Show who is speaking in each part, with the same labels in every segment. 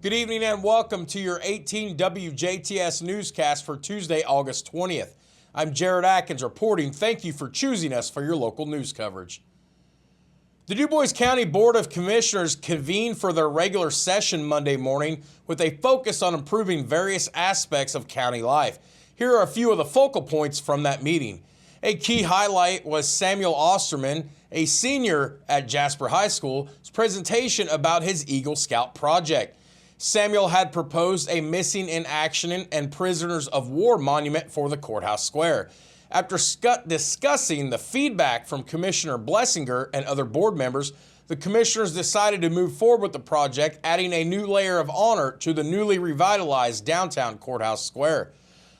Speaker 1: Good evening and welcome to your 18 WJTS newscast for Tuesday, August 20th. I'm Jared Atkins reporting. Thank you for choosing us for your local news coverage. The DuBois County Board of Commissioners convened for their regular session Monday morning with a focus on improving various aspects of county life. Here are a few of the focal points from that meeting. A key highlight was Samuel Osterman, a senior at Jasper High School's presentation about his Eagle Scout project. Samuel had proposed a missing in action and prisoners of war monument for the courthouse square. After discussing the feedback from Commissioner Blessinger and other board members, the commissioners decided to move forward with the project, adding a new layer of honor to the newly revitalized downtown courthouse square.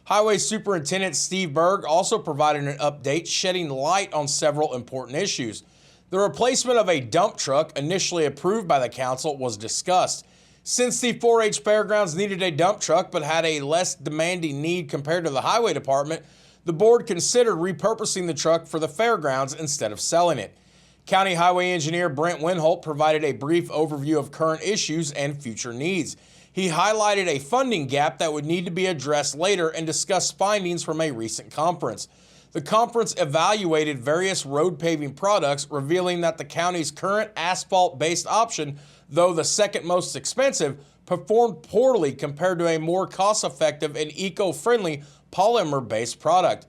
Speaker 1: Highway Superintendent Steve Berg also provided an update, shedding light on several important issues. The replacement of a dump truck, initially approved by the council, was discussed. Since the 4-H fairgrounds needed a dump truck but had a less demanding need compared to the highway department, the board considered repurposing the truck for the fairgrounds instead of selling it. County Highway Engineer Brent Winholt provided a brief overview of current issues and future needs. He highlighted a funding gap that would need to be addressed later and discussed findings from a recent conference. The conference evaluated various road paving products, revealing that the county's current asphalt-based option, though the second most expensive, performed poorly compared to a more cost-effective and eco-friendly polymer-based product.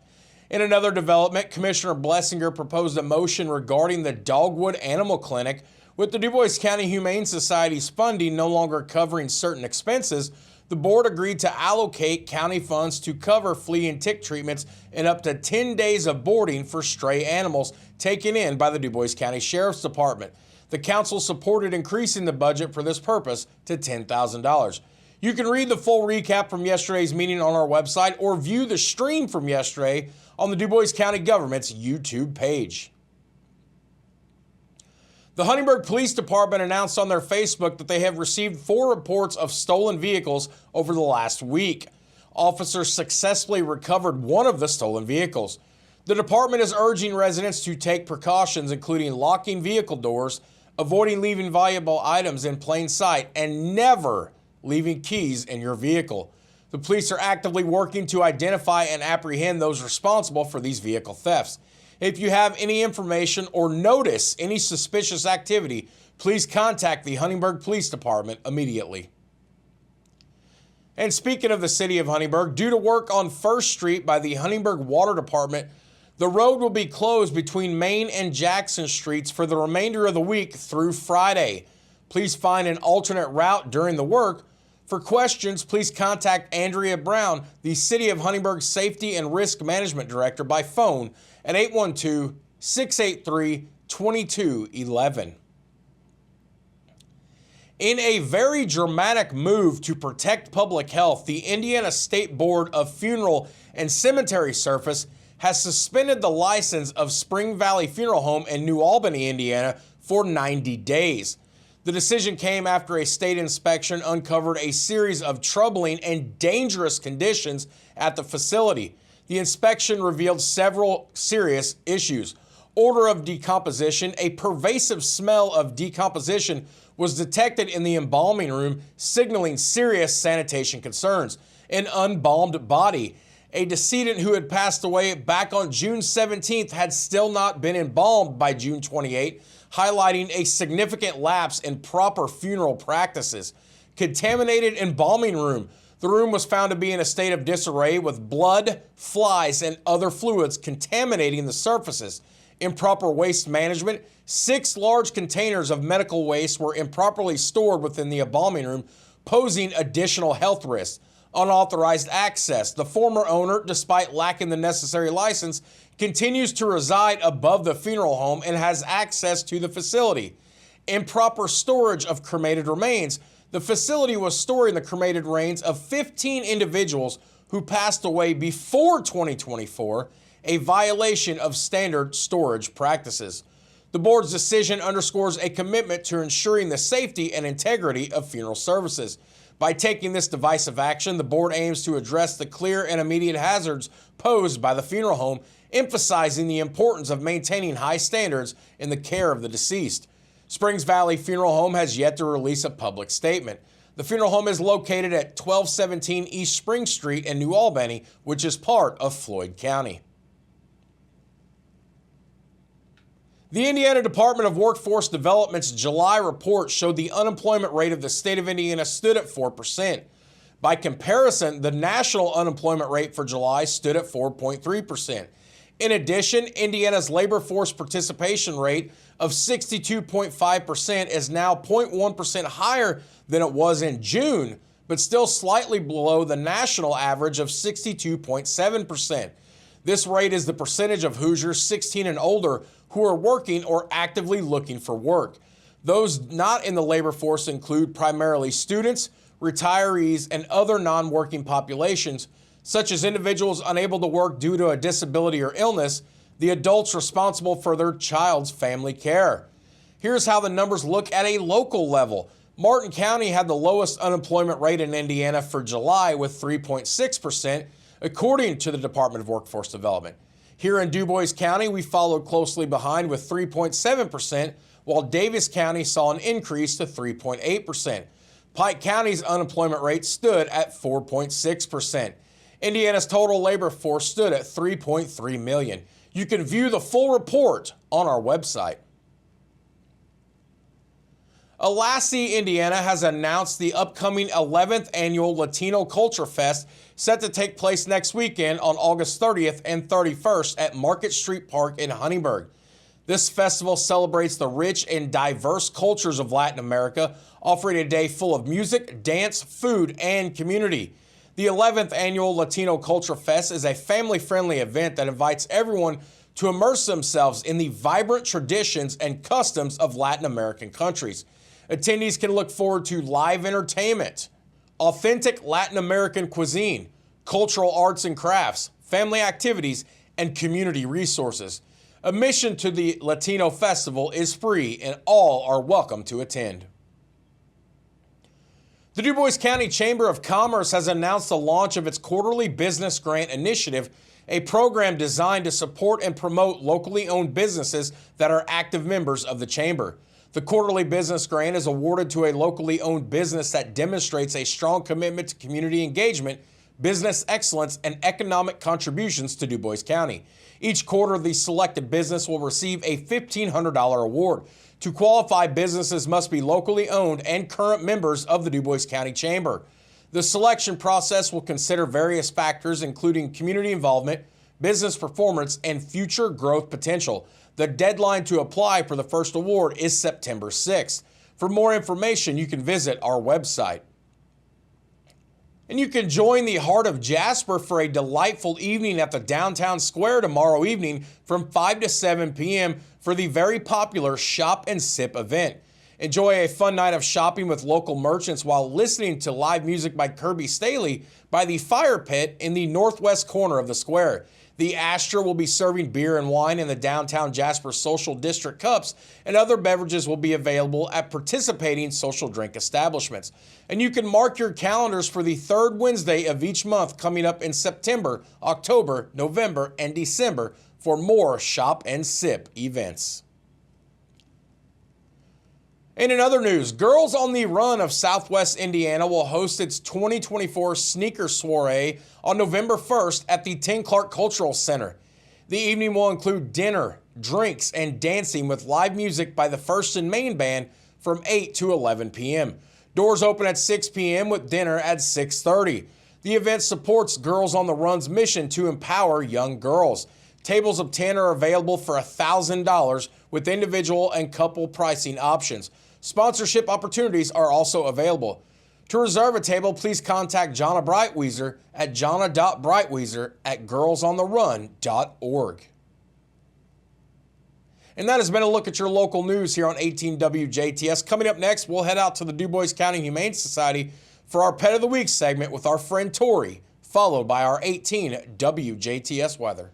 Speaker 1: In another development, Commissioner Blessinger proposed a motion regarding the Dogwood Animal Clinic. With the DuBois County Humane Society's funding no longer covering certain expenses, the board agreed to allocate county funds to cover flea and tick treatments and up to 10 days of boarding for stray animals taken in by the DuBois County Sheriff's Department. The council supported increasing the budget for this purpose to $10,000. You can read the full recap from yesterday's meeting on our website or view the stream from yesterday on the DuBois County Government's YouTube page. The Huntingburg Police Department announced on their Facebook that they have received 4 reports of stolen vehicles over the last week. Officers successfully recovered one of the stolen vehicles. The department is urging residents to take precautions, including locking vehicle doors, avoiding leaving valuable items in plain sight, and never leaving keys in your vehicle. The police are actively working to identify and apprehend those responsible for these vehicle thefts. If you have any information or notice any suspicious activity, please contact the Huntingburg Police Department immediately. And speaking of the city of Huntingburg, due to work on First Street by the Huntingburg Water Department, the road will be closed between Main and Jackson Streets for the remainder of the week through Friday. Please find an alternate route during the work. For questions, please contact Andrea Brown, the City of Huntingburg Safety and Risk Management Director, by phone at 812-683-2211. In a very dramatic move to protect public health, the Indiana State Board of Funeral and Cemetery Service has suspended the license of Spring Valley Funeral Home in New Albany, Indiana for 90 days. The decision came after a state inspection uncovered a series of troubling and dangerous conditions at the facility. The inspection revealed several serious issues. Odor of decomposition. A pervasive smell of decomposition was detected in the embalming room, signaling serious sanitation concerns. An unbalmed body. A decedent who had passed away back on June 17th had still not been embalmed by June 28th, highlighting a significant lapse in proper funeral practices. Contaminated embalming room. The room was found to be in a state of disarray with blood, flies, and other fluids contaminating the surfaces. Improper waste management. 6 large containers of medical waste were improperly stored within the embalming room, posing additional health risks. Unauthorized access. The former owner, despite lacking the necessary license, continues to reside above the funeral home and has access to the facility. Improper storage of cremated remains. The facility was storing the cremated remains of 15 individuals who passed away before 2024, a violation of standard storage practices. The board's decision underscores a commitment to ensuring the safety and integrity of funeral services. By taking this divisive action, the board aims to address the clear and immediate hazards posed by the funeral home, emphasizing the importance of maintaining high standards in the care of the deceased. Springs Valley Funeral Home has yet to release a public statement. The funeral home is located at 1217 East Spring Street in New Albany, which is part of Floyd County. The Indiana Department of Workforce Development's July report showed the unemployment rate of the state of Indiana stood at 4%. By comparison, the national unemployment rate for July stood at 4.3%. In addition, Indiana's labor force participation rate of 62.5% is now 0.1% higher than it was in June, but still slightly below the national average of 62.7%. This rate is the percentage of Hoosiers 16 and older who are working or actively looking for work. Those not in the labor force include primarily students, retirees, and other non-working populations, such as individuals unable to work due to a disability or illness, the adults responsible for their child's family care. Here's how the numbers look at a local level. Martin County had the lowest unemployment rate in Indiana for July with 3.6%, according to the Department of Workforce Development. Here in DuBois County, we followed closely behind with 3.7%, while Davis County saw an increase to 3.8%. Pike County's unemployment rate stood at 4.6%. Indiana's total labor force stood at 3.3 million. You can view the full report on our website. Lassie, Indiana has announced the upcoming 11th annual Latino Culture Fest set to take place next weekend on August 30th and 31st at Market Street Park in Huntingburg. This festival celebrates the rich and diverse cultures of Latin America, offering a day full of music, dance, food, and community. The 11th annual Latino Culture Fest is a family-friendly event that invites everyone to immerse themselves in the vibrant traditions and customs of Latin American countries. Attendees can look forward to live entertainment, authentic Latin American cuisine, cultural arts and crafts, family activities, and community resources. Admission to the Latino Festival is free and all are welcome to attend. The DuBois County Chamber of Commerce has announced the launch of its quarterly business grant initiative, a program designed to support and promote locally owned businesses that are active members of the chamber. The quarterly business grant is awarded to a locally owned business that demonstrates a strong commitment to community engagement, business excellence, and economic contributions to DuBois County. Each quarter, the selected business will receive a $1,500 award. To qualify, businesses must be locally owned and current members of the DuBois County Chamber. The selection process will consider various factors, including community involvement, business performance, and future growth potential. The deadline to apply for the first award is September 6th. For more information, you can visit our website. And you can join the Heart of Jasper for a delightful evening at the downtown square tomorrow evening from 5 to 7 p.m. for the very popular Shop and Sip event. Enjoy a fun night of shopping with local merchants while listening to live music by Kirby Staley by the Fire Pit in the northwest corner of the square. The Astra will be serving beer and wine in the downtown Jasper Social District cups, and other beverages will be available at participating social drink establishments. And you can mark your calendars for the third Wednesday of each month coming up in September, October, November, and December for more Shop and Sip events. And in other news, Girls on the Run of Southwest Indiana will host its 2024 Sneaker Soiree on November 1st at the Tim Clark Cultural Center. The evening will include dinner, drinks, and dancing with live music by the First and Main Band from 8 to 11 p.m. Doors open at 6 p.m. with dinner at 6:30. The event supports Girls on the Run's mission to empower young girls. Tables of 10 are available for $1,000 with individual and couple pricing options. Sponsorship opportunities are also available. To reserve a table, please contact Jonna Brightweiser at jonna.brightweiser@girlsontherun.org. And that has been a look at your local news here on 18 WJTS. Coming up next, we'll head out to the DuBois County Humane Society for our Pet of the Week segment with our friend Tori, followed by our 18 WJTS weather.